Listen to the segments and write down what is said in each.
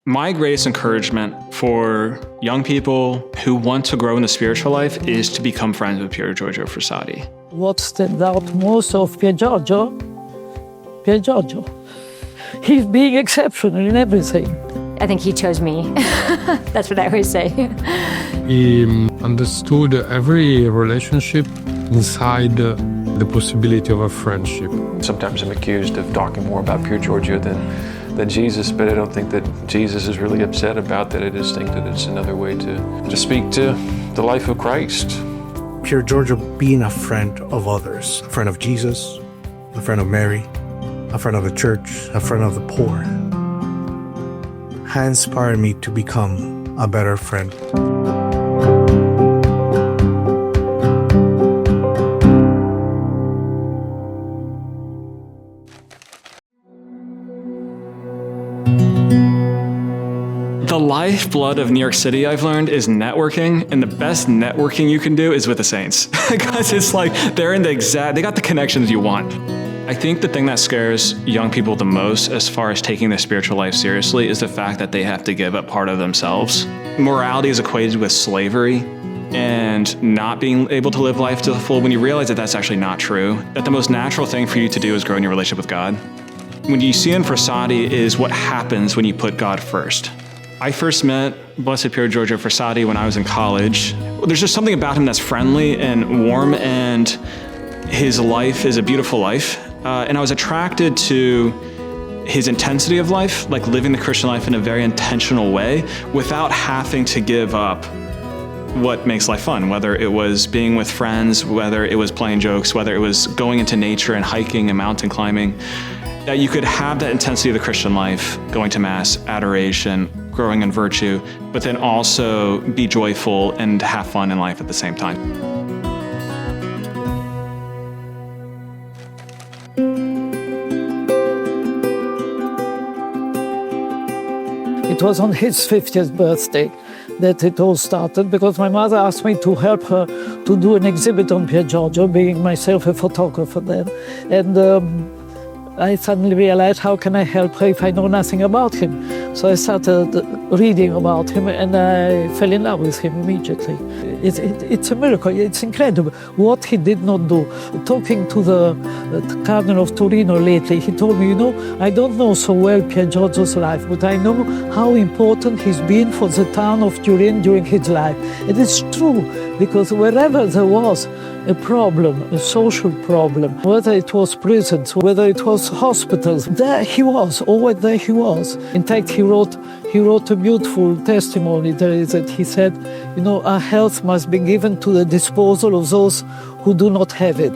My greatest encouragement for young people who want to grow in the spiritual life is to become friends with Pier Giorgio Frassati. What stood out most of Pier Giorgio? Pier Giorgio. He's being exceptional in everything. I think he chose me. That's what I always say. He understood every relationship inside the possibility of a friendship. Sometimes I'm accused of talking more about Pier Giorgio than Jesus, but I don't think that Jesus is really upset about that. I just think that it's another way to speak to the life of Christ. Pier Giorgio being a friend of others, a friend of Jesus, a friend of Mary, a friend of the church, a friend of the poor, has inspired me to become a better friend. The lifeblood of New York City, I've learned, is networking, and the best networking you can do is with the saints. Because it's like they got the connections you want. I think the thing that scares young people the most as far as taking their spiritual life seriously is the fact that they have to give up part of themselves. Morality is equated with slavery and not being able to live life to the full when you realize that that's actually not true, that the most natural thing for you to do is grow in your relationship with God. When you see in Frassati is what happens when you put God first. I first met Blessed Pier Giorgio Frassati when I was in college. There's just something about him that's friendly and warm, and his life is a beautiful life. And I was attracted to his intensity of life, like living the Christian life in a very intentional way without having to give up what makes life fun, whether it was being with friends, whether it was playing jokes, whether it was going into nature and hiking and mountain climbing. That you could have that intensity of the Christian life, going to Mass, adoration, growing in virtue, but then also be joyful and have fun in life at the same time. It was on his 50th birthday that it all started, because my mother asked me to help her to do an exhibit on Pier Giorgio, being myself a photographer then. And I suddenly realized, how can I help her if I know nothing about him? So I started reading about him, and I fell in love with him immediately. It's a miracle, it's incredible what he did not do. Talking to the Cardinal of Torino lately, he told me, I don't know so well Pier Giorgio's life, but I know how important he's been for the town of Turin during his life. And it's true, because wherever there was a problem, a social problem, whether it was prisons, whether it was hospitals, there he was, always there he was. In fact, he wrote a beautiful testimony there that he said, our health must be given to the disposal of those who do not have it.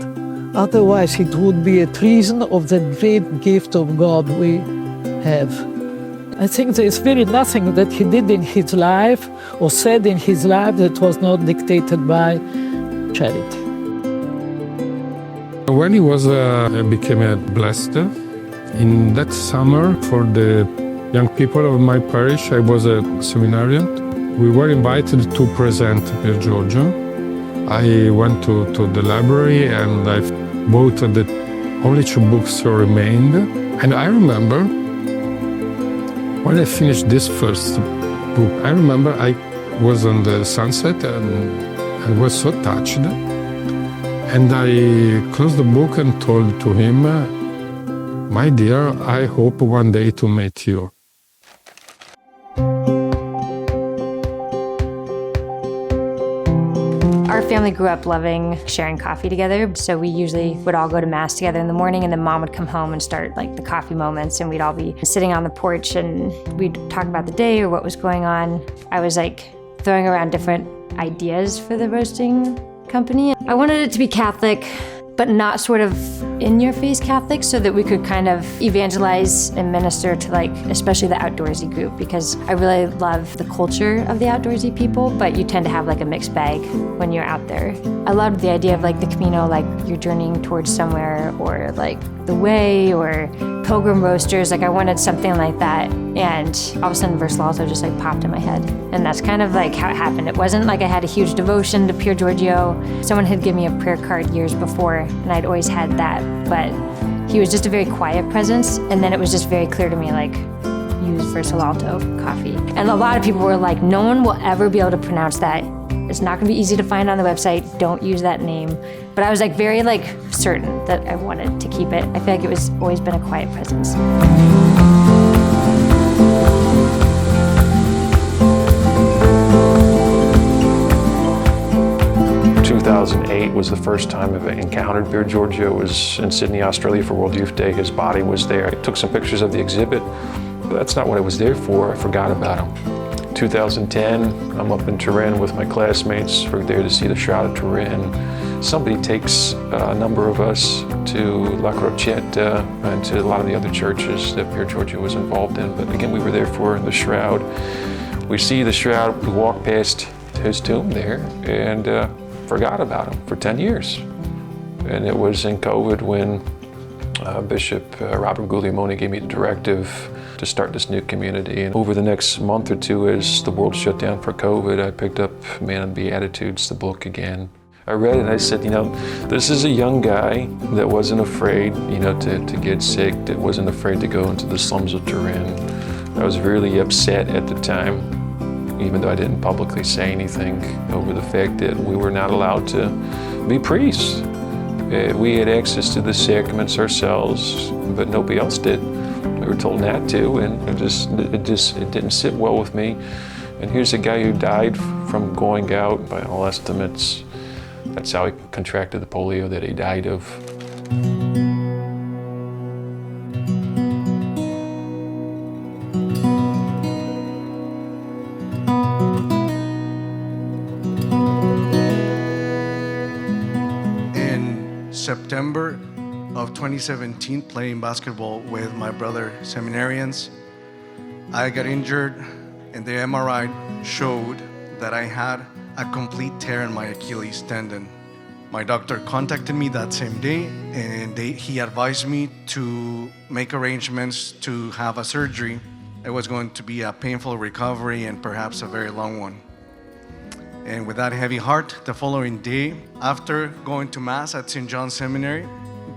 Otherwise, it would be a treason of the great gift of God we have. I think there is really nothing that he did in his life or said in his life that was not dictated by charity. When he became a blessed, in that summer for the young people of my parish, I was a seminarian. We were invited to present Pier Giorgio. I went to the library and I bought the only 2 books remained. And I remember when I finished this first book, I remember I was on the sunset and I was so touched. And I closed the book and told to him, my dear, I hope one day to meet you. Our family grew up loving sharing coffee together, so we usually would all go to Mass together in the morning, and then Mom would come home and start the coffee moments, and we'd all be sitting on the porch and we'd talk about the day or what was going on. I was throwing around different ideas for the roasting company. I wanted it to be Catholic, but not sort of in-your-face Catholic, so that we could kind of evangelize and minister to especially the outdoorsy group, because I really love the culture of the outdoorsy people, but you tend to have a mixed bag when you're out there. I loved the idea of the Camino, you're journeying towards somewhere, or the Way, or Pilgrim Roasters. I wanted something like that, and all of a sudden Verso also just popped in my head, and that's kind of how it happened. It wasn't I had a huge devotion to Pier Giorgio. Someone had given me a prayer card years before, and I'd always had that, but he was just a very quiet presence, and then it was just very clear to me use Verso coffee. And a lot of people were like, no one will ever be able to pronounce that. It's not going to be easy to find on the website. Don't use that name. But I was like very certain that I wanted to keep it. I feel like it was always been a quiet presence. 2008 was the first time I encountered Pier Giorgio. It was in Sydney, Australia for World Youth Day. His body was there. I took some pictures of the exhibit, but that's not what I was there for. I forgot about him. 2010, I'm up in Turin with my classmates. We're there to see the Shroud of Turin. Somebody takes a number of us to La Crocetta and to a lot of the other churches that Pier Giorgio was involved in. But again, we were there for the Shroud. We see the Shroud, we walk past his tomb there and forgot about him for 10 years. And it was in COVID when Bishop Robert Guglielmone gave me the directive to start this new community. And over the next month or two, as the world shut down for COVID, I picked up Man of the Beatitudes, the book again. I read it and I said, this is a young guy that wasn't afraid, to get sick, that wasn't afraid to go into the slums of Turin. I was really upset at the time, even though I didn't publicly say anything, over the fact that we were not allowed to be priests. We had access to the sacraments ourselves, but nobody else did. We were told not to, and it didn't sit well with me. And here's a guy who died from going out, by all estimates. That's how he contracted the polio that he died of. September of 2017, playing basketball with my brother seminarians, I got injured and the MRI showed that I had a complete tear in my Achilles tendon. My doctor contacted me that same day and he advised me to make arrangements to have a surgery. It was going to be a painful recovery and perhaps a very long one. And with that heavy heart, the following day, after going to Mass at St. John's Seminary,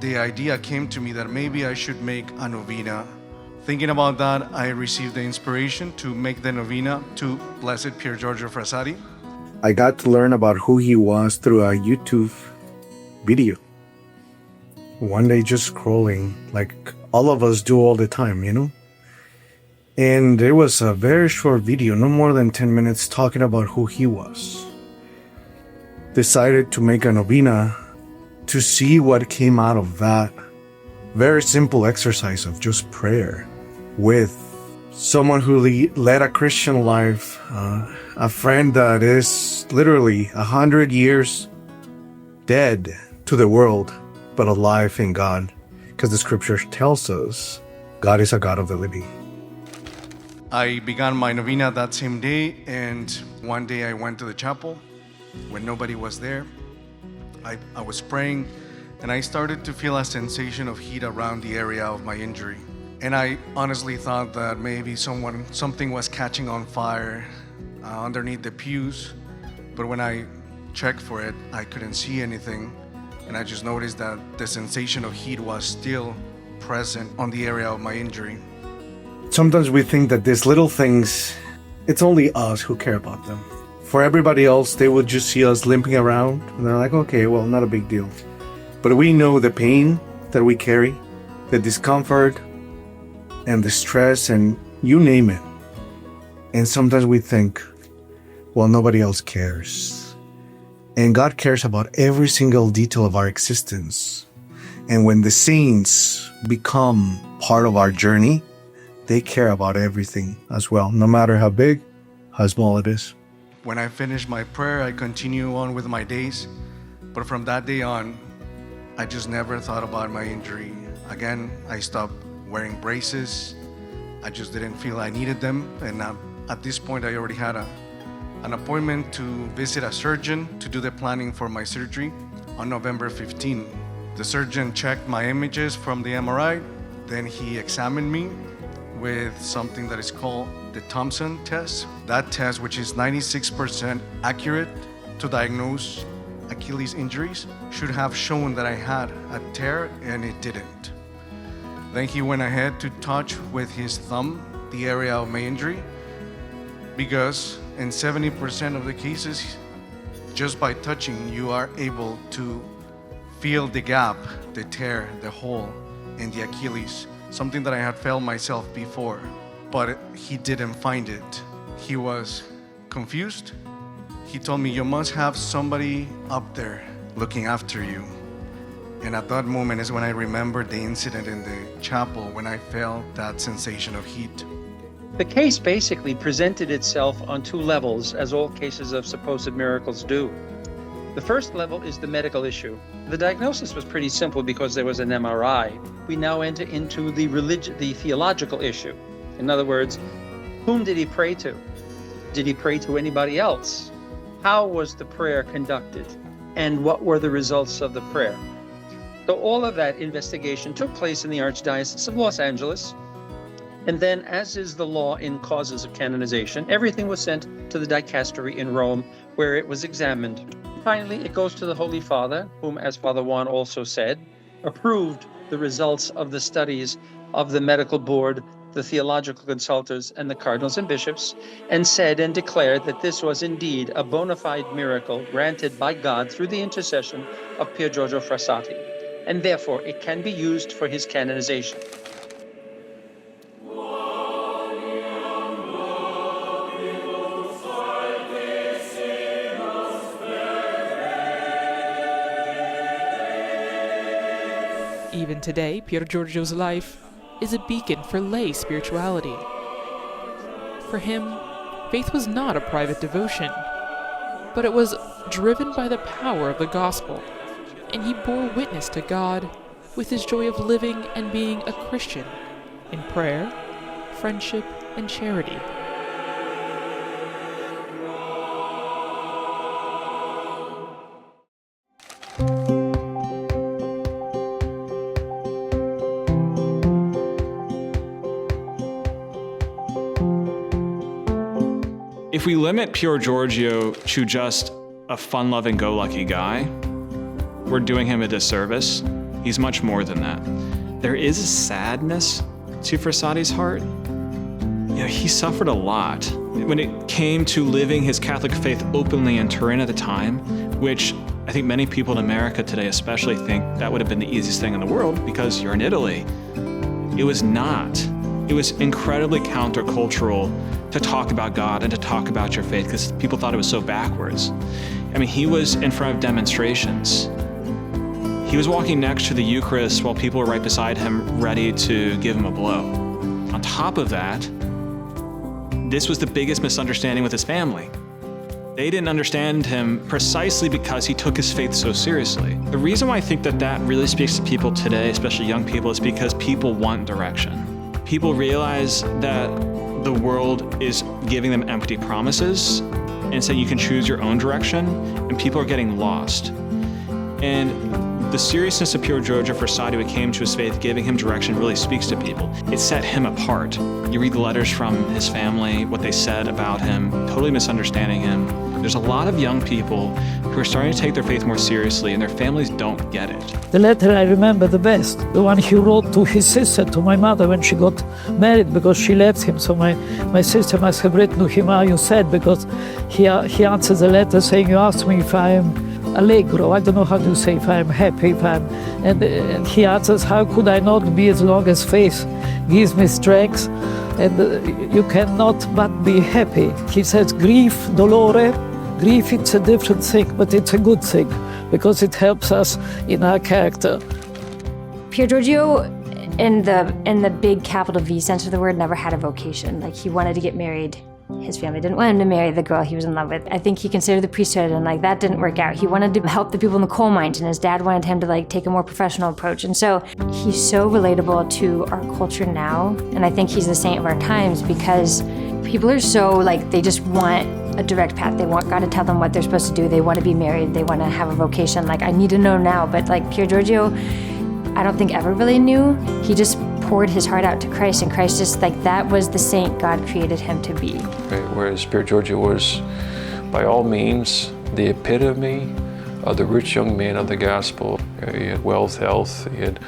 the idea came to me that maybe I should make a novena. Thinking about that, I received the inspiration to make the novena to Blessed Pier Giorgio Frassati. I got to learn about who he was through a YouTube video. One day just scrolling, like all of us do all the time, And it was a very short video, no more than 10 minutes, talking about who he was. Decided to make a novena to see what came out of that very simple exercise of just prayer with someone who led a Christian life, a friend that is literally 100 years dead to the world, but alive in God, because the scripture tells us God is a God of the living. I began my novena that same day, and one day I went to the chapel when nobody was there. I was praying, and I started to feel a sensation of heat around the area of my injury. And I honestly thought that maybe something was catching on fire underneath the pews. But when I checked for it, I couldn't see anything. And I just noticed that the sensation of heat was still present on the area of my injury. Sometimes we think that these little things, it's only us who care about them. For everybody else, they would just see us limping around, and they're like, okay, well, not a big deal. But we know the pain that we carry, the discomfort, and the stress, and you name it. And sometimes we think, well, nobody else cares. And God cares about every single detail of our existence. And when the saints become part of our journey, they care about everything as well, no matter how big, how small it is. When I finish my prayer, I continue on with my days. But from that day on, I just never thought about my injury. Again, I stopped wearing braces. I just didn't feel I needed them. And at this point, I already had an appointment to visit a surgeon to do the planning for my surgery on November 15. The surgeon checked my images from the MRI. Then he examined me with something that is called the Thompson test. That test, which is 96% accurate to diagnose Achilles injuries, should have shown that I had a tear, and it didn't. Then he went ahead to touch with his thumb the area of my injury, because in 70% of the cases, just by touching, you are able to feel the gap, the tear, the hole in the Achilles, something that I had felt myself before, but he didn't find it. He was confused. He told me, you must have somebody up there looking after you. And at that moment is when I remembered the incident in the chapel when I felt that sensation of heat. The case basically presented itself on two levels, as all cases of supposed miracles do. The first level is the medical issue. The diagnosis was pretty simple because there was an MRI. We now enter into the theological issue. In other words, whom did he pray to? Did he pray to anybody else? How was the prayer conducted? And what were the results of the prayer? So all of that investigation took place in the Archdiocese of Los Angeles. And then, as is the law in causes of canonization, everything was sent to the dicastery in Rome, where it was examined. Finally, it goes to the Holy Father, whom, as Father Juan also said, approved the results of the studies of the medical board, the theological consultors, and the cardinals and bishops, and said and declared that this was indeed a bona fide miracle granted by God through the intercession of Pier Giorgio Frassati, and therefore it can be used for his canonization. Even today, Pier Giorgio's life is a beacon for lay spirituality. For him, faith was not a private devotion, but it was driven by the power of the gospel, and he bore witness to God with his joy of living and being a Christian in prayer, friendship, and charity. If we limit Pier Giorgio to just a fun-loving, go-lucky guy, we're doing him a disservice. He's much more than that. There is a sadness to Frassati's heart. You know, he suffered a lot when it came to living his Catholic faith openly in Turin at the time, which I think many people in America today especially think that would have been the easiest thing in the world because you're in Italy. It was not. It was incredibly countercultural to talk about God and to talk about your faith because people thought it was so backwards. I mean, he was in front of demonstrations. He was walking next to the Eucharist while people were right beside him ready to give him a blow. On top of that, this was the biggest misunderstanding with his family. They didn't understand him precisely because he took his faith so seriously. The reason why I think that that really speaks to people today, especially young people, is because people want direction. People realize that the world is giving them empty promises and saying you can choose your own direction, and people are getting lost. And the seriousness of Pier Giorgio Frassati when it came to his faith, giving him direction, really speaks to people. It set him apart. You read the letters from his family, what they said about him, totally misunderstanding him. There's a lot of young people who are starting to take their faith more seriously, and their families don't get it. The letter I remember the best, the one he wrote to his sister, to my mother when she got married, because she left him. So my sister must have written to him how you said, because he answered the letter saying, you asked me if I am allegro, I don't know how to say, if I am happy, and he answers, how could I not be as long as faith gives me strength, and you cannot but be happy. He says, grief, dolore, grief, it's a different thing, but it's a good thing, because it helps us in our character. Pier Giorgio, in the big capital V sense of the word, never had a vocation. Like, he wanted to get married. His family didn't want him to marry the girl he was in love with. I think he considered the priesthood, and that didn't work out. He wanted to help the people in the coal mines, and his dad wanted him to take a more professional approach. And so he's so relatable to our culture now, and I think he's the saint of our times, because people are so they just want a direct path. They want God to tell them what they're supposed to do. They want to be married. They want to have a vocation. I need to know now. But Pier Giorgio, I don't think ever really knew. He just poured his heart out to Christ, and Christ just that was the saint God created him to be. Right, whereas Pier Giorgio was, by all means, the epitome of the rich young man of the gospel. He had wealth, health, he had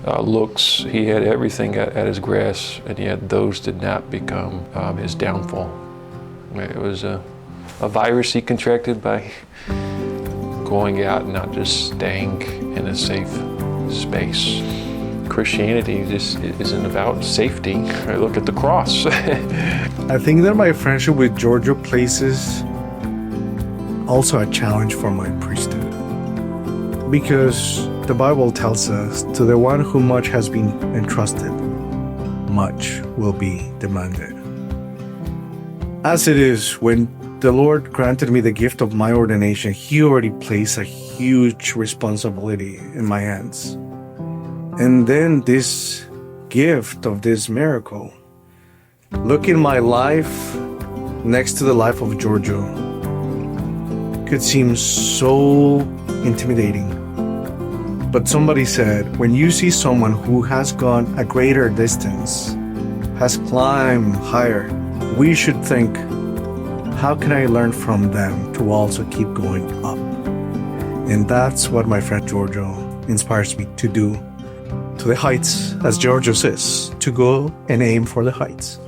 looks. He had everything at his grasp, and yet those did not become his downfall. It was a virus he contracted by going out and not just staying in a safe space. Christianity just isn't about safety. Look at the cross. I think that my friendship with Giorgio places also a challenge for my priesthood. Because the Bible tells us, to the one who much has been entrusted, much will be demanded. As it is, when the Lord granted me the gift of my ordination, He already placed a huge responsibility in my hands. And then this gift of this miracle, look in my life next to the life of Giorgio, could seem so intimidating. But somebody said, when you see someone who has gone a greater distance, has climbed higher, we should think, how can I learn from them to also keep going up? And that's what my friend Giorgio inspires me to do. To the heights, as Giorgio says, to go and aim for the heights.